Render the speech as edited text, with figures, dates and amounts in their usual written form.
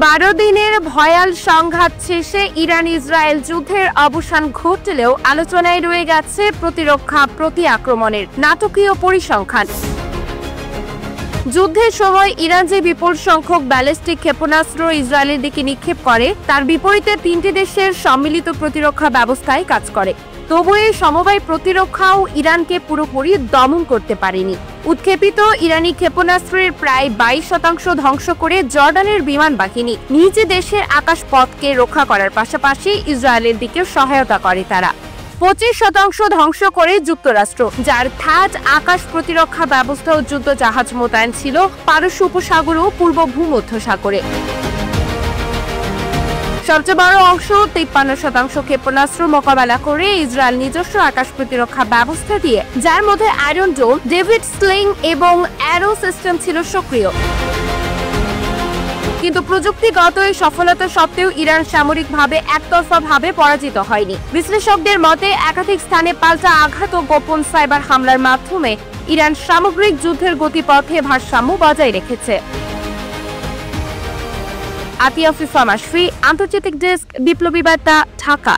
12 দিনের ভয়াল সংঘাত শেষে ইরান ইসরায়েল যুদ্ধের অবসান ঘটলেও আলোচনায় রয়ে গেছে প্রতিরক্ষা প্রতি আক্রমণের নাটকীয় পরিসংখ্যান। যুদ্ধের সময় ইরান যে বিপুল সংখ্যক ব্যালিস্টিক ক্ষেপণাস্ত্র ইসরায়েলের দিকে নিক্ষেপ করে তার বিপরীতে 3টি দেশের সম্মিলিত প্রতিরক্ষা ব্যবস্থায় কাজ করে। তবু এই সমবায় প্রতিরক্ষাও ইরানকে পুরোপুরি দমন করতে পারেনি। উৎক্ষেপিত ইরানি ক্ষেপণাস্ত্রের প্রায় 22% ধ্বংস করে জর্ডানের বিমান বাহিনী নিজ দেশের আকাশপথকে রক্ষা করার পাশাপাশি ইসরায়েলের দিকে সহায়তা করে। তারা 25% ধ্বংস করে যুক্তরাষ্ট্র, যার থাড আকাশ প্রতিরক্ষা ব্যবস্থা ও যুদ্ধ জাহাজ মোতায়েন ছিল পারস্য উপসাগর ও পূর্ব ভূমধ্যসাগরে। সবচেয়ে বড় অংশ 53% ক্ষেপণাস্ত্র মোকাবেলা করে ইসরায়েল নিজস্ব আকাশ প্রতিরক্ষা ব্যবস্থা দিয়ে, যার মধ্যে আয়রন ডোম, ডেভিড স্লিং এবং অ্যারো সিস্টেম ছিল সক্রিয়। কিন্তু প্রযুক্তিগত এই সফলতা সত্ত্বেও ইরান সামরিকভাবে একতরফাভাবে পরাজিত হয়নি। বিশ্লেষকদের মতে একাধিক স্থানে পাল্টা আঘাত ও গোপন সাইবার হামলার মাধ্যমে ইরান সামগ্রিক যুদ্ধের গতিপথে ভারসাম্য বজায় রেখেছে। আতিয়া ফিফা মাশফি, আন্তর্জাতিক ডেস্ক, বিপ্লবী বার্তা, ঢাকা।